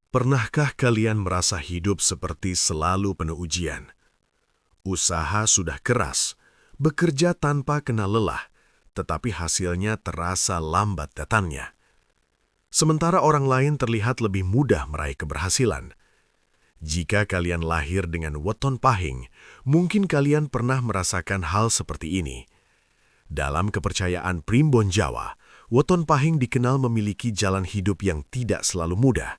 Pernahkah kalian merasa hidup seperti selalu penuh ujian? Usaha sudah keras, bekerja tanpa kenal lelah, tetapi hasilnya terasa lambat datangnya. Sementara orang lain terlihat lebih mudah meraih keberhasilan. Jika kalian lahir dengan weton pahing, mungkin kalian pernah merasakan hal seperti ini. Dalam kepercayaan Primbon Jawa, weton pahing dikenal memiliki jalan hidup yang tidak selalu mudah.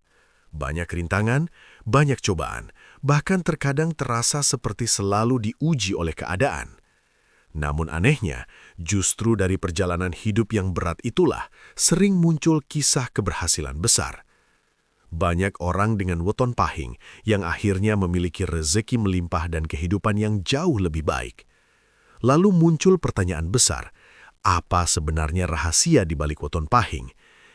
Banyak rintangan, banyak cobaan, bahkan terkadang terasa seperti selalu diuji oleh keadaan. Namun anehnya, justru dari perjalanan hidup yang berat itulah sering muncul kisah keberhasilan besar. Banyak orang dengan weton pahing yang akhirnya memiliki rezeki melimpah dan kehidupan yang jauh lebih baik. Lalu muncul pertanyaan besar, apa sebenarnya rahasia di balik weton pahing?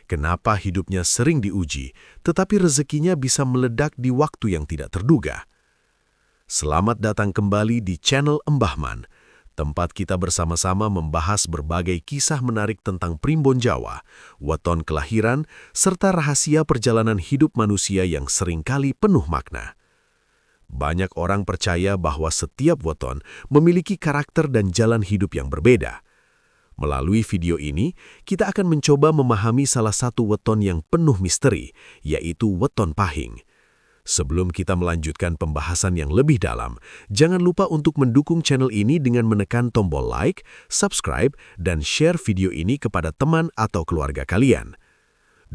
Kenapa hidupnya sering diuji, tetapi rezekinya bisa meledak di waktu yang tidak terduga? Selamat datang kembali di channel Embahman, tempat kita bersama-sama membahas berbagai kisah menarik tentang Primbon Jawa, weton kelahiran, serta rahasia perjalanan hidup manusia yang seringkali penuh makna. Banyak orang percaya bahwa setiap weton memiliki karakter dan jalan hidup yang berbeda. Melalui video ini, kita akan mencoba memahami salah satu weton yang penuh misteri, yaitu weton pahing. Sebelum kita melanjutkan pembahasan yang lebih dalam, jangan lupa untuk mendukung channel ini dengan menekan tombol like, subscribe, dan share video ini kepada teman atau keluarga kalian.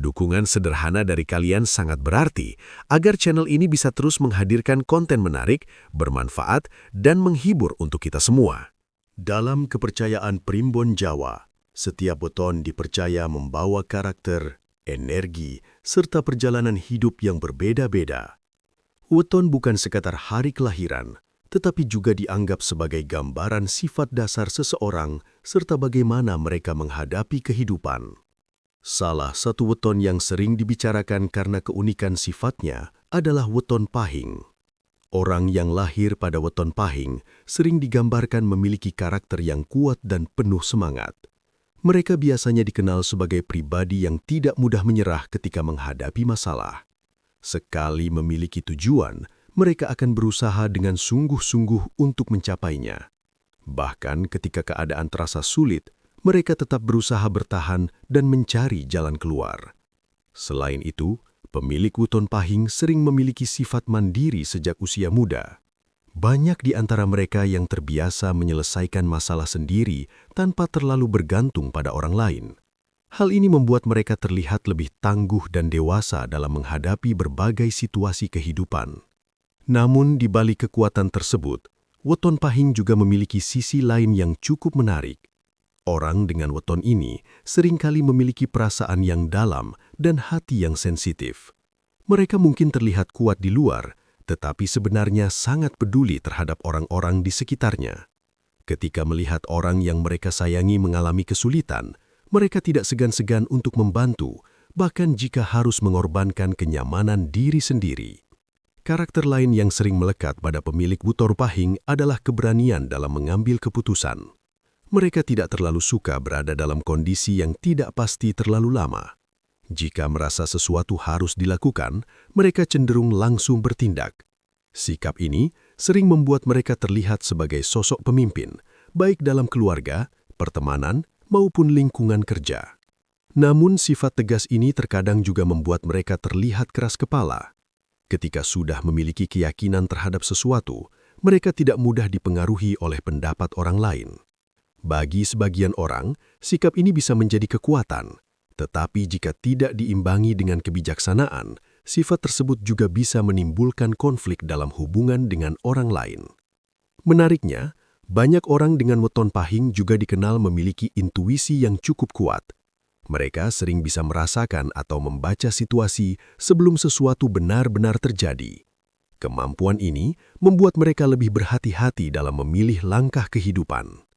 Dukungan sederhana dari kalian sangat berarti agar channel ini bisa terus menghadirkan konten menarik, bermanfaat, dan menghibur untuk kita semua. Dalam kepercayaan Primbon Jawa, setiap weton dipercaya membawa karakter, energi, serta perjalanan hidup yang berbeda-beda. Weton bukan sekadar hari kelahiran, tetapi juga dianggap sebagai gambaran sifat dasar seseorang serta bagaimana mereka menghadapi kehidupan. Salah satu weton yang sering dibicarakan karena keunikan sifatnya adalah weton pahing. Orang yang lahir pada weton pahing sering digambarkan memiliki karakter yang kuat dan penuh semangat. Mereka biasanya dikenal sebagai pribadi yang tidak mudah menyerah ketika menghadapi masalah. Sekali memiliki tujuan, mereka akan berusaha dengan sungguh-sungguh untuk mencapainya. Bahkan ketika keadaan terasa sulit, mereka tetap berusaha bertahan dan mencari jalan keluar. Selain itu, pemilik weton pahing sering memiliki sifat mandiri sejak usia muda. Banyak di antara mereka yang terbiasa menyelesaikan masalah sendiri tanpa terlalu bergantung pada orang lain. Hal ini membuat mereka terlihat lebih tangguh dan dewasa dalam menghadapi berbagai situasi kehidupan. Namun di balik kekuatan tersebut, weton pahing juga memiliki sisi lain yang cukup menarik. Orang dengan weton ini seringkali memiliki perasaan yang dalam dan hati yang sensitif. Mereka mungkin terlihat kuat di luar, tetapi sebenarnya sangat peduli terhadap orang-orang di sekitarnya. Ketika melihat orang yang mereka sayangi mengalami kesulitan, mereka tidak segan-segan untuk membantu, bahkan jika harus mengorbankan kenyamanan diri sendiri. Karakter lain yang sering melekat pada pemilik weton pahing adalah keberanian dalam mengambil keputusan. Mereka tidak terlalu suka berada dalam kondisi yang tidak pasti terlalu lama. Jika merasa sesuatu harus dilakukan, mereka cenderung langsung bertindak. Sikap ini sering membuat mereka terlihat sebagai sosok pemimpin, baik dalam keluarga, pertemanan, maupun lingkungan kerja. Namun sifat tegas ini terkadang juga membuat mereka terlihat keras kepala. Ketika sudah memiliki keyakinan terhadap sesuatu, mereka tidak mudah dipengaruhi oleh pendapat orang lain. Bagi sebagian orang, sikap ini bisa menjadi kekuatan, tetapi jika tidak diimbangi dengan kebijaksanaan, sifat tersebut juga bisa menimbulkan konflik dalam hubungan dengan orang lain. Menariknya, banyak orang dengan weton pahing juga dikenal memiliki intuisi yang cukup kuat. Mereka sering bisa merasakan atau membaca situasi sebelum sesuatu benar-benar terjadi. Kemampuan ini membuat mereka lebih berhati-hati dalam memilih langkah kehidupan.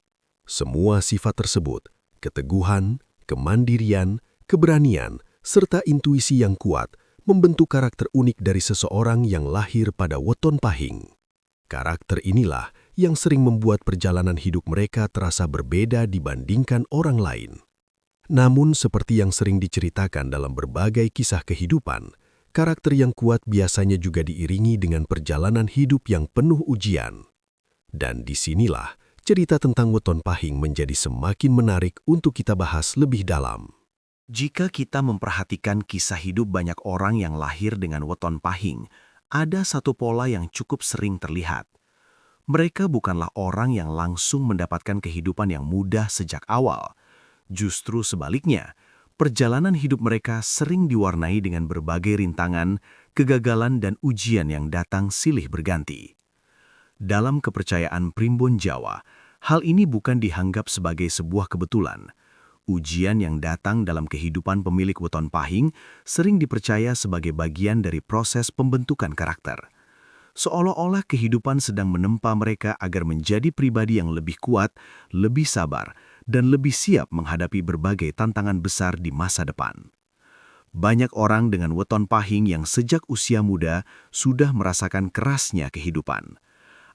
Semua sifat tersebut, keteguhan, kemandirian, keberanian, serta intuisi yang kuat, membentuk karakter unik dari seseorang yang lahir pada weton pahing. Karakter inilah yang sering membuat perjalanan hidup mereka terasa berbeda dibandingkan orang lain. Namun seperti yang sering diceritakan dalam berbagai kisah kehidupan, Karakter yang kuat biasanya juga diiringi dengan perjalanan hidup yang penuh ujian. Dan disinilah cerita tentang Weton Pahing menjadi semakin menarik untuk kita bahas lebih dalam. Jika kita memperhatikan kisah hidup banyak orang yang lahir dengan weton pahing, ada satu pola yang cukup sering terlihat. Mereka bukanlah orang yang langsung mendapatkan kehidupan yang mudah sejak awal. Justru sebaliknya, perjalanan hidup mereka sering diwarnai dengan berbagai rintangan, kegagalan, dan ujian yang datang silih berganti. Dalam kepercayaan Primbon Jawa, hal ini bukan dianggap sebagai sebuah kebetulan. Ujian yang datang dalam kehidupan pemilik weton pahing sering dipercaya sebagai bagian dari proses pembentukan karakter. Seolah-olah kehidupan sedang menempa mereka agar menjadi pribadi yang lebih kuat, lebih sabar, dan lebih siap menghadapi berbagai tantangan besar di masa depan. Banyak orang dengan weton pahing yang sejak usia muda sudah merasakan kerasnya kehidupan.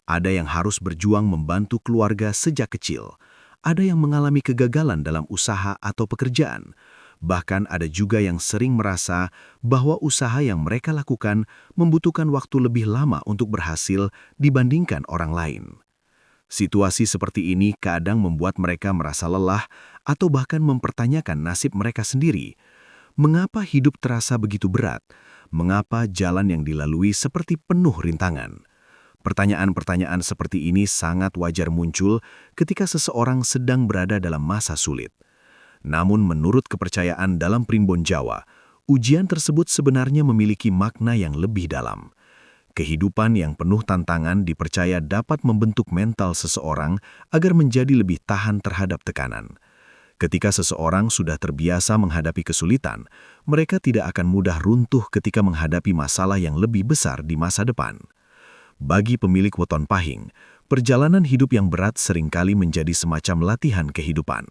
Ada yang harus berjuang membantu keluarga sejak kecil. Ada yang mengalami kegagalan dalam usaha atau pekerjaan. Bahkan ada juga yang sering merasa bahwa usaha yang mereka lakukan membutuhkan waktu lebih lama untuk berhasil dibandingkan orang lain. Situasi seperti ini kadang membuat mereka merasa lelah atau bahkan mempertanyakan nasib mereka sendiri. Mengapa hidup terasa begitu berat? Mengapa jalan yang dilalui seperti penuh rintangan? Pertanyaan-pertanyaan seperti ini sangat wajar muncul ketika seseorang sedang berada dalam masa sulit. Namun menurut kepercayaan dalam Primbon Jawa, ujian tersebut sebenarnya memiliki makna yang lebih dalam. Kehidupan yang penuh tantangan dipercaya dapat membentuk mental seseorang agar menjadi lebih tahan terhadap tekanan. Ketika seseorang sudah terbiasa menghadapi kesulitan, mereka tidak akan mudah runtuh ketika menghadapi masalah yang lebih besar di masa depan. Bagi pemilik weton pahing, perjalanan hidup yang berat seringkali menjadi semacam latihan kehidupan.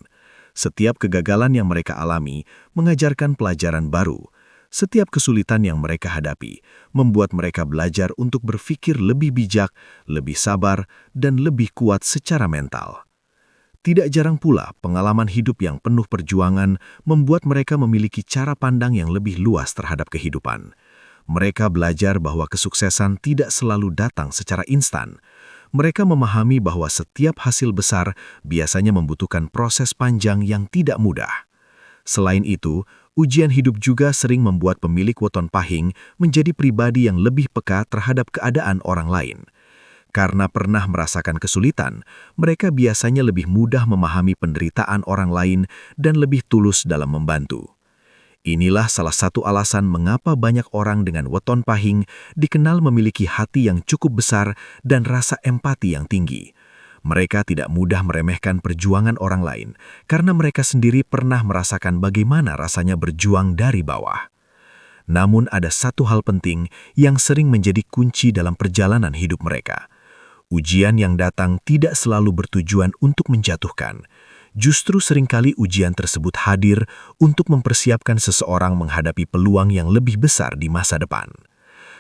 Setiap kegagalan yang mereka alami mengajarkan pelajaran baru. Setiap kesulitan yang mereka hadapi membuat mereka belajar untuk berpikir lebih bijak, lebih sabar, dan lebih kuat secara mental. Tidak jarang pula pengalaman hidup yang penuh perjuangan membuat mereka memiliki cara pandang yang lebih luas terhadap kehidupan. Mereka belajar bahwa kesuksesan tidak selalu datang secara instan. Mereka memahami bahwa setiap hasil besar biasanya membutuhkan proses panjang yang tidak mudah. Selain itu, ujian hidup juga sering membuat pemilik weton pahing menjadi pribadi yang lebih peka terhadap keadaan orang lain. Karena pernah merasakan kesulitan, mereka biasanya lebih mudah memahami penderitaan orang lain dan lebih tulus dalam membantu. Inilah salah satu alasan mengapa banyak orang dengan weton pahing dikenal memiliki hati yang cukup besar dan rasa empati yang tinggi. Mereka tidak mudah meremehkan perjuangan orang lain karena mereka sendiri pernah merasakan bagaimana rasanya berjuang dari bawah. Namun ada satu hal penting yang sering menjadi kunci dalam perjalanan hidup mereka. Ujian yang datang tidak selalu bertujuan untuk menjatuhkan. Justru seringkali ujian tersebut hadir untuk mempersiapkan seseorang menghadapi peluang yang lebih besar di masa depan.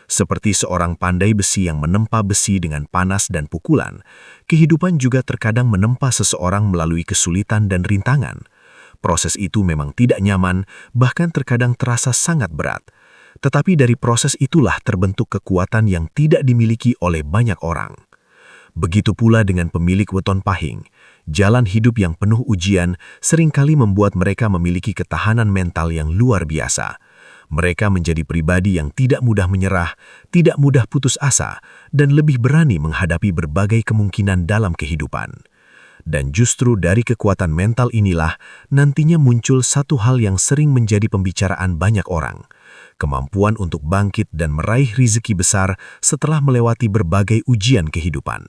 Seperti seorang pandai besi yang menempa besi dengan panas dan pukulan, kehidupan juga terkadang menempa seseorang melalui kesulitan dan rintangan. Proses itu memang tidak nyaman, bahkan terkadang terasa sangat berat. Tetapi dari proses itulah terbentuk kekuatan yang tidak dimiliki oleh banyak orang. Begitu pula dengan pemilik weton pahing. Jalan hidup yang penuh ujian seringkali membuat mereka memiliki ketahanan mental yang luar biasa. Mereka menjadi pribadi yang tidak mudah menyerah, tidak mudah putus asa, dan lebih berani menghadapi berbagai kemungkinan dalam kehidupan. Dan justru dari kekuatan mental inilah nantinya muncul satu hal yang sering menjadi pembicaraan banyak orang. Kemampuan untuk bangkit dan meraih rezeki besar setelah melewati berbagai ujian kehidupan.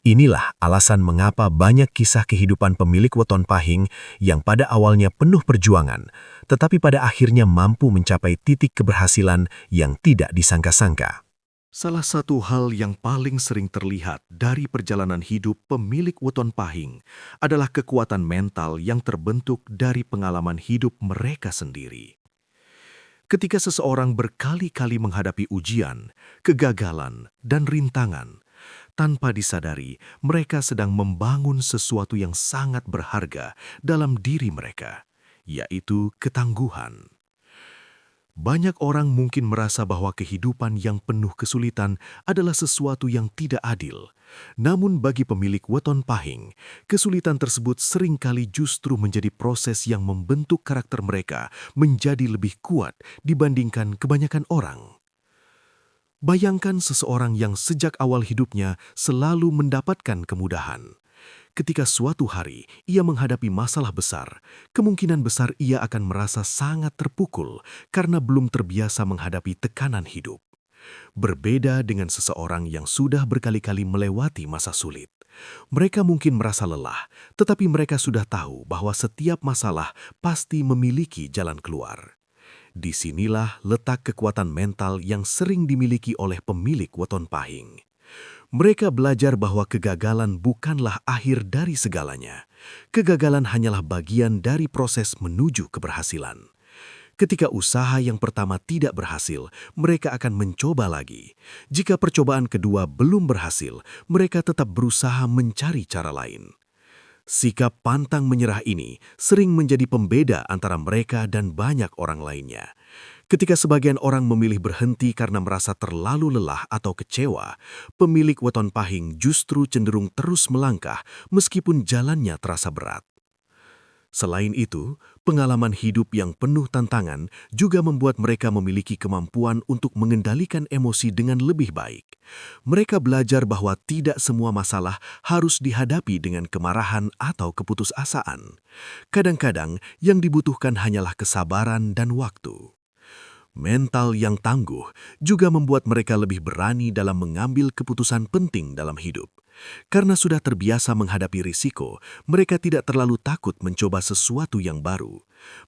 Inilah alasan mengapa banyak kisah kehidupan pemilik weton pahing yang pada awalnya penuh perjuangan, tetapi pada akhirnya mampu mencapai titik keberhasilan yang tidak disangka-sangka. Salah satu hal yang paling sering terlihat dari perjalanan hidup pemilik weton pahing adalah kekuatan mental yang terbentuk dari pengalaman hidup mereka sendiri. Ketika seseorang berkali-kali menghadapi ujian, kegagalan, dan rintangan, tanpa disadari, mereka sedang membangun sesuatu yang sangat berharga dalam diri mereka, yaitu ketangguhan. Banyak orang mungkin merasa bahwa kehidupan yang penuh kesulitan adalah sesuatu yang tidak adil. Namun bagi pemilik weton pahing, kesulitan tersebut seringkali justru menjadi proses yang membentuk karakter mereka menjadi lebih kuat dibandingkan kebanyakan orang. Bayangkan seseorang yang sejak awal hidupnya selalu mendapatkan kemudahan. Ketika suatu hari ia menghadapi masalah besar, kemungkinan besar ia akan merasa sangat terpukul karena belum terbiasa menghadapi tekanan hidup. Berbeda dengan seseorang yang sudah berkali-kali melewati masa sulit. Mereka mungkin merasa lelah, tetapi mereka sudah tahu bahwa setiap masalah pasti memiliki jalan keluar. Disinilah letak kekuatan mental yang sering dimiliki oleh pemilik weton pahing. Mereka belajar bahwa kegagalan bukanlah akhir dari segalanya. Kegagalan hanyalah bagian dari proses menuju keberhasilan. Ketika usaha yang pertama tidak berhasil, mereka akan mencoba lagi. Jika percobaan kedua belum berhasil, mereka tetap berusaha mencari cara lain. Sikap pantang menyerah ini sering menjadi pembeda antara mereka dan banyak orang lainnya. Ketika sebagian orang memilih berhenti karena merasa terlalu lelah atau kecewa, pemilik weton pahing justru cenderung terus melangkah meskipun jalannya terasa berat. Selain itu, pengalaman hidup yang penuh tantangan juga membuat mereka memiliki kemampuan untuk mengendalikan emosi dengan lebih baik. Mereka belajar bahwa tidak semua masalah harus dihadapi dengan kemarahan atau keputusasaan. Kadang-kadang yang dibutuhkan hanyalah kesabaran dan waktu. Mental yang tangguh juga membuat mereka lebih berani dalam mengambil keputusan penting dalam hidup. Karena sudah terbiasa menghadapi risiko, mereka tidak terlalu takut mencoba sesuatu yang baru.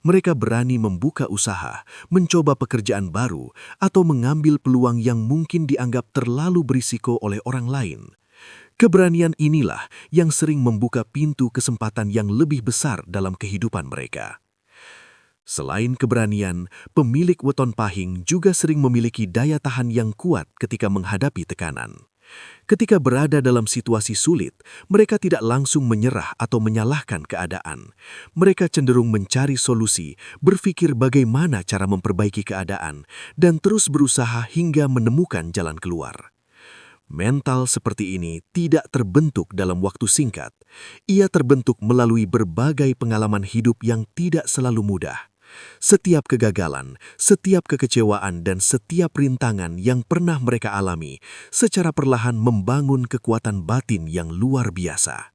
Mereka berani membuka usaha, mencoba pekerjaan baru, atau mengambil peluang yang mungkin dianggap terlalu berisiko oleh orang lain. Keberanian inilah yang sering membuka pintu kesempatan yang lebih besar dalam kehidupan mereka. Selain keberanian, pemilik weton pahing juga sering memiliki daya tahan yang kuat ketika menghadapi tekanan. Ketika berada dalam situasi sulit, mereka tidak langsung menyerah atau menyalahkan keadaan. Mereka cenderung mencari solusi, berpikir bagaimana cara memperbaiki keadaan, dan terus berusaha hingga menemukan jalan keluar. Mental seperti ini tidak terbentuk dalam waktu singkat. Ia terbentuk melalui berbagai pengalaman hidup yang tidak selalu mudah. Setiap kegagalan, setiap kekecewaan, dan setiap rintangan yang pernah mereka alami secara perlahan membangun kekuatan batin yang luar biasa.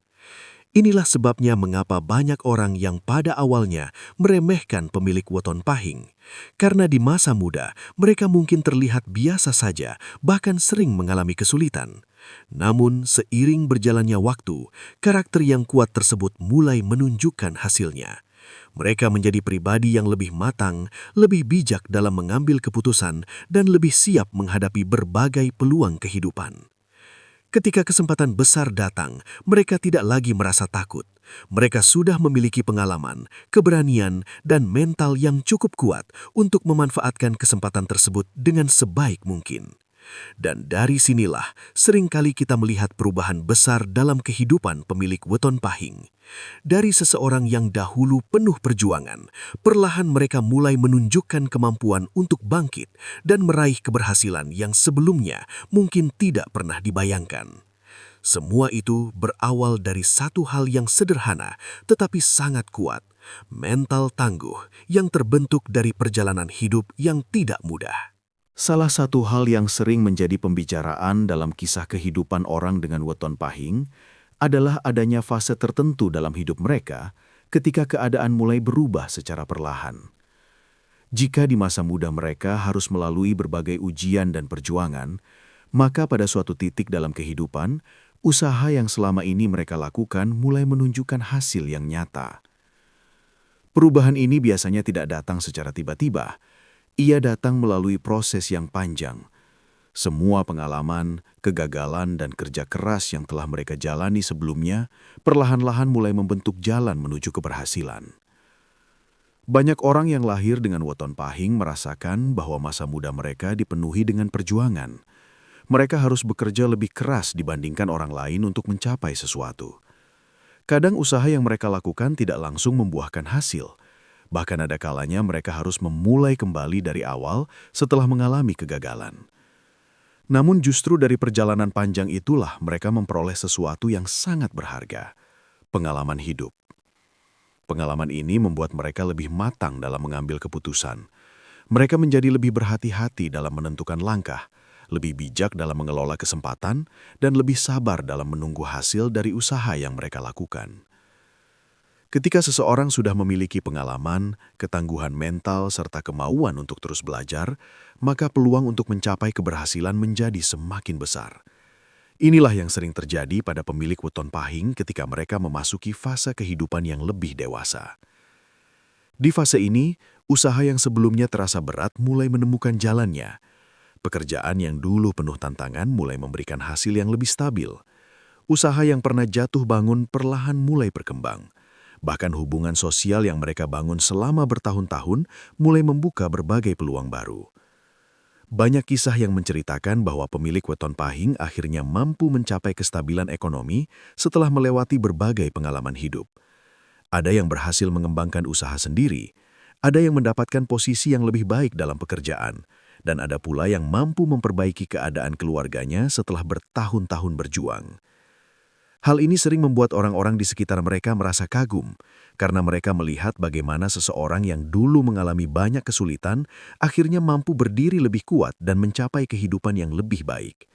Inilah sebabnya mengapa banyak orang yang pada awalnya meremehkan pemilik weton pahing. Karena di masa muda, mereka mungkin terlihat biasa saja, bahkan sering mengalami kesulitan. Namun, seiring berjalannya waktu, karakter yang kuat tersebut mulai menunjukkan hasilnya. Mereka menjadi pribadi yang lebih matang, lebih bijak dalam mengambil keputusan, dan lebih siap menghadapi berbagai peluang kehidupan. Ketika kesempatan besar datang, mereka tidak lagi merasa takut. Mereka sudah memiliki pengalaman, keberanian, dan mental yang cukup kuat untuk memanfaatkan kesempatan tersebut dengan sebaik mungkin. Dan dari sinilah seringkali kita melihat perubahan besar dalam kehidupan pemilik weton pahing. Dari seseorang yang dahulu penuh perjuangan, perlahan mereka mulai menunjukkan kemampuan untuk bangkit dan meraih keberhasilan yang sebelumnya mungkin tidak pernah dibayangkan. Semua itu berawal dari satu hal yang sederhana tetapi sangat kuat, mental tangguh yang terbentuk dari perjalanan hidup yang tidak mudah. Salah satu hal yang sering menjadi pembicaraan dalam kisah kehidupan orang dengan weton pahing adalah adanya fase tertentu dalam hidup mereka ketika keadaan mulai berubah secara perlahan. Jika di masa muda mereka harus melalui berbagai ujian dan perjuangan, maka pada suatu titik dalam kehidupan, usaha yang selama ini mereka lakukan mulai menunjukkan hasil yang nyata. Perubahan ini biasanya tidak datang secara tiba-tiba. Ia datang melalui proses yang panjang. Semua pengalaman, kegagalan, dan kerja keras yang telah mereka jalani sebelumnya perlahan-lahan mulai membentuk jalan menuju keberhasilan. Banyak orang yang lahir dengan weton pahing merasakan bahwa masa muda mereka dipenuhi dengan perjuangan. Mereka harus bekerja lebih keras dibandingkan orang lain untuk mencapai sesuatu. Kadang usaha yang mereka lakukan tidak langsung membuahkan hasil. Bahkan ada kalanya mereka harus memulai kembali dari awal setelah mengalami kegagalan. Namun justru dari perjalanan panjang itulah mereka memperoleh sesuatu yang sangat berharga, pengalaman hidup. Pengalaman ini membuat mereka lebih matang dalam mengambil keputusan. Mereka menjadi lebih berhati-hati dalam menentukan langkah, lebih bijak dalam mengelola kesempatan, dan lebih sabar dalam menunggu hasil dari usaha yang mereka lakukan. Ketika seseorang sudah memiliki pengalaman, ketangguhan mental, serta kemauan untuk terus belajar, maka peluang untuk mencapai keberhasilan menjadi semakin besar. Inilah yang sering terjadi pada pemilik weton pahing ketika mereka memasuki fase kehidupan yang lebih dewasa. Di fase ini, usaha yang sebelumnya terasa berat mulai menemukan jalannya. Pekerjaan yang dulu penuh tantangan mulai memberikan hasil yang lebih stabil. Usaha yang pernah jatuh bangun perlahan mulai berkembang. Bahkan hubungan sosial yang mereka bangun selama bertahun-tahun mulai membuka berbagai peluang baru. Banyak kisah yang menceritakan bahwa pemilik weton pahing akhirnya mampu mencapai kestabilan ekonomi setelah melewati berbagai pengalaman hidup. Ada yang berhasil mengembangkan usaha sendiri, ada yang mendapatkan posisi yang lebih baik dalam pekerjaan, dan ada pula yang mampu memperbaiki keadaan keluarganya setelah bertahun-tahun berjuang. Hal ini sering membuat orang-orang di sekitar mereka merasa kagum, karena mereka melihat bagaimana seseorang yang dulu mengalami banyak kesulitan akhirnya mampu berdiri lebih kuat dan mencapai kehidupan yang lebih baik.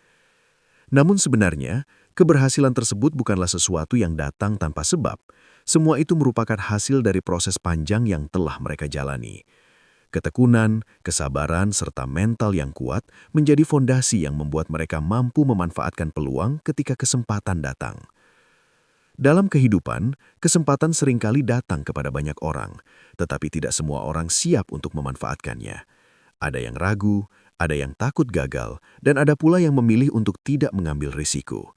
Namun sebenarnya, keberhasilan tersebut bukanlah sesuatu yang datang tanpa sebab. Semua itu merupakan hasil dari proses panjang yang telah mereka jalani. Ketekunan, kesabaran, serta mental yang kuat menjadi fondasi yang membuat mereka mampu memanfaatkan peluang ketika kesempatan datang. Dalam kehidupan, kesempatan seringkali datang kepada banyak orang, tetapi tidak semua orang siap untuk memanfaatkannya. Ada yang ragu, ada yang takut gagal, dan ada pula yang memilih untuk tidak mengambil risiko.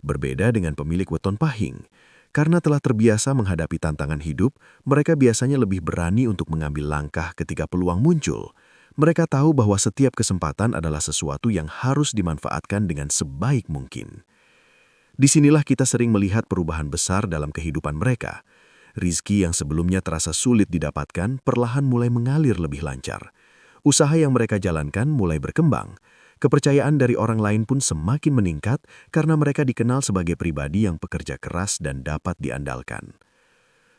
Berbeda dengan pemilik weton pahing, karena telah terbiasa menghadapi tantangan hidup, mereka biasanya lebih berani untuk mengambil langkah ketika peluang muncul. Mereka tahu bahwa setiap kesempatan adalah sesuatu yang harus dimanfaatkan dengan sebaik mungkin. Disinilah kita sering melihat perubahan besar dalam kehidupan mereka. Rizki yang sebelumnya terasa sulit didapatkan perlahan mulai mengalir lebih lancar. Usaha yang mereka jalankan mulai berkembang. Kepercayaan dari orang lain pun semakin meningkat karena mereka dikenal sebagai pribadi yang pekerja keras dan dapat diandalkan.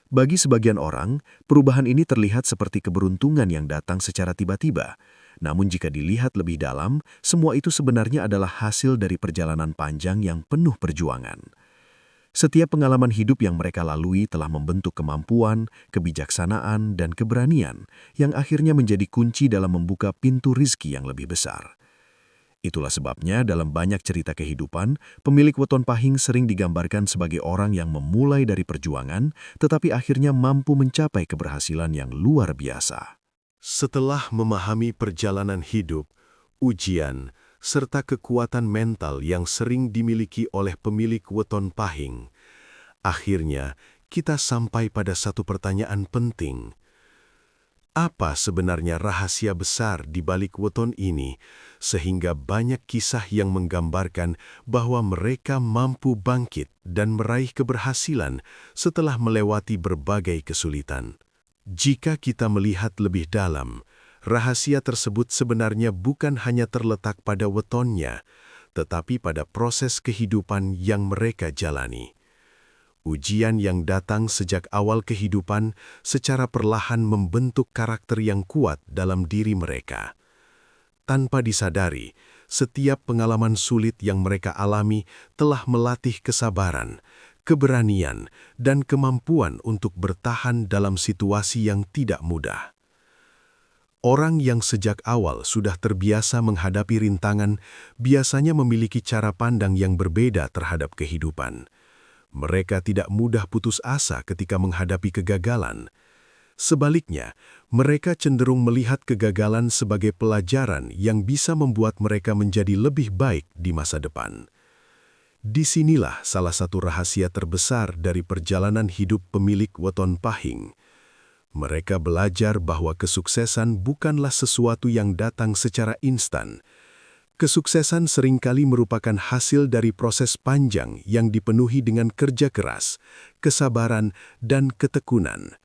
Bagi sebagian orang, perubahan ini terlihat seperti keberuntungan yang datang secara tiba-tiba. Namun jika dilihat lebih dalam, semua itu sebenarnya adalah hasil dari perjalanan panjang yang penuh perjuangan. Setiap pengalaman hidup yang mereka lalui telah membentuk kemampuan, kebijaksanaan, dan keberanian yang akhirnya menjadi kunci dalam membuka pintu rizki yang lebih besar. Itulah sebabnya dalam banyak cerita kehidupan, pemilik weton pahing sering digambarkan sebagai orang yang memulai dari perjuangan, tetapi akhirnya mampu mencapai keberhasilan yang luar biasa. Setelah memahami perjalanan hidup, ujian, serta kekuatan mental yang sering dimiliki oleh pemilik weton pahing, akhirnya kita sampai pada satu pertanyaan penting. Apa sebenarnya rahasia besar di balik weton ini, sehingga banyak kisah yang menggambarkan bahwa mereka mampu bangkit dan meraih keberhasilan setelah melewati berbagai kesulitan? Jika kita melihat lebih dalam, rahasia tersebut sebenarnya bukan hanya terletak pada wetonnya, tetapi pada proses kehidupan yang mereka jalani. Ujian yang datang sejak awal kehidupan secara perlahan membentuk karakter yang kuat dalam diri mereka. Tanpa disadari, setiap pengalaman sulit yang mereka alami telah melatih kesabaran, keberanian, dan kemampuan untuk bertahan dalam situasi yang tidak mudah. Orang yang sejak awal sudah terbiasa menghadapi rintangan biasanya memiliki cara pandang yang berbeda terhadap kehidupan. Mereka tidak mudah putus asa ketika menghadapi kegagalan. Sebaliknya, mereka cenderung melihat kegagalan sebagai pelajaran yang bisa membuat mereka menjadi lebih baik di masa depan. Disinilah salah satu rahasia terbesar dari perjalanan hidup pemilik weton pahing. Mereka belajar bahwa kesuksesan bukanlah sesuatu yang datang secara instan. Kesuksesan seringkali merupakan hasil dari proses panjang yang dipenuhi dengan kerja keras, kesabaran, dan ketekunan.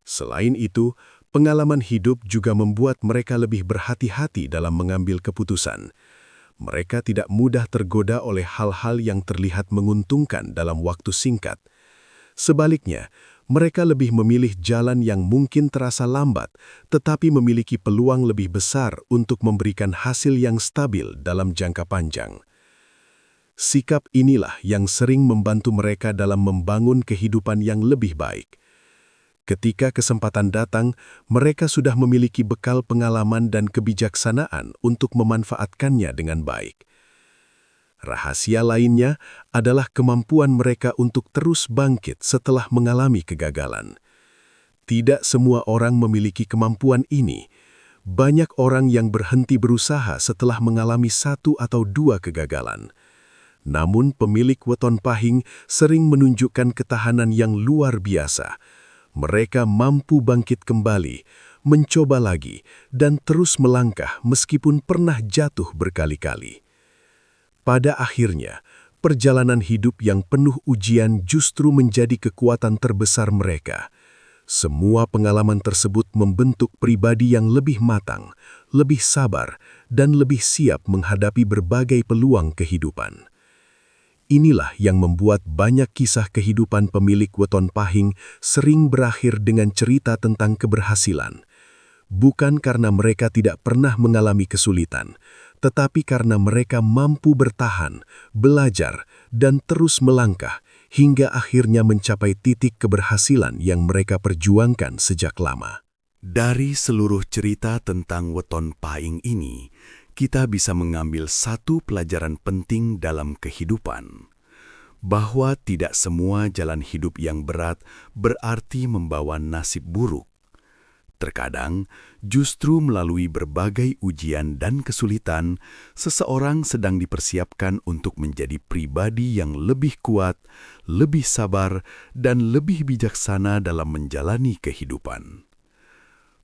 Selain itu, pengalaman hidup juga membuat mereka lebih berhati-hati dalam mengambil keputusan. Mereka tidak mudah tergoda oleh hal-hal yang terlihat menguntungkan dalam waktu singkat. Sebaliknya, mereka lebih memilih jalan yang mungkin terasa lambat, tetapi memiliki peluang lebih besar untuk memberikan hasil yang stabil dalam jangka panjang. Sikap inilah yang sering membantu mereka dalam membangun kehidupan yang lebih baik. Ketika kesempatan datang, mereka sudah memiliki bekal pengalaman dan kebijaksanaan untuk memanfaatkannya dengan baik. Rahasia lainnya adalah kemampuan mereka untuk terus bangkit setelah mengalami kegagalan. Tidak semua orang memiliki kemampuan ini. Banyak orang yang berhenti berusaha setelah mengalami 1 atau 2 kegagalan. Namun pemilik weton pahing sering menunjukkan ketahanan yang luar biasa. Mereka mampu bangkit kembali, mencoba lagi, dan terus melangkah meskipun pernah jatuh berkali-kali. Pada akhirnya, perjalanan hidup yang penuh ujian justru menjadi kekuatan terbesar mereka. Semua pengalaman tersebut membentuk pribadi yang lebih matang, lebih sabar, dan lebih siap menghadapi berbagai peluang kehidupan. Inilah yang membuat banyak kisah kehidupan pemilik weton pahing sering berakhir dengan cerita tentang keberhasilan. Bukan karena mereka tidak pernah mengalami kesulitan, tetapi karena mereka mampu bertahan, belajar, dan terus melangkah hingga akhirnya mencapai titik keberhasilan yang mereka perjuangkan sejak lama. Dari seluruh cerita tentang weton pahing ini, kita bisa mengambil satu pelajaran penting dalam kehidupan, bahwa tidak semua jalan hidup yang berat berarti membawa nasib buruk. Terkadang, justru melalui berbagai ujian dan kesulitan, seseorang sedang dipersiapkan untuk menjadi pribadi yang lebih kuat, lebih sabar, dan lebih bijaksana dalam menjalani kehidupan.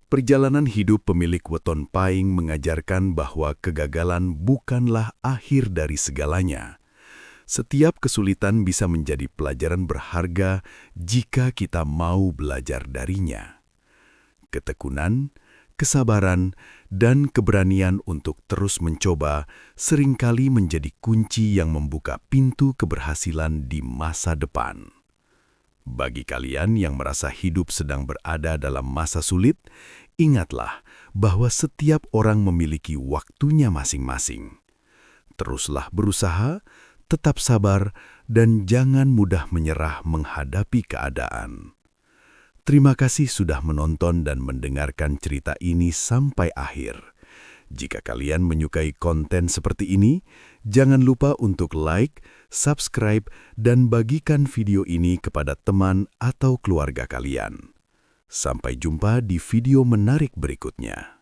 Perjalanan hidup pemilik weton pahing mengajarkan bahwa kegagalan bukanlah akhir dari segalanya. Setiap kesulitan bisa menjadi pelajaran berharga jika kita mau belajar darinya. Ketekunan, kesabaran, dan keberanian untuk terus mencoba seringkali menjadi kunci yang membuka pintu keberhasilan di masa depan. Bagi kalian yang merasa hidup sedang berada dalam masa sulit, ingatlah bahwa setiap orang memiliki waktunya masing-masing. Teruslah berusaha, tetap sabar, dan jangan mudah menyerah menghadapi keadaan. Terima kasih sudah menonton dan mendengarkan cerita ini sampai akhir. Jika kalian menyukai konten seperti ini, jangan lupa untuk like, subscribe, dan bagikan video ini kepada teman atau keluarga kalian. Sampai jumpa di video menarik berikutnya.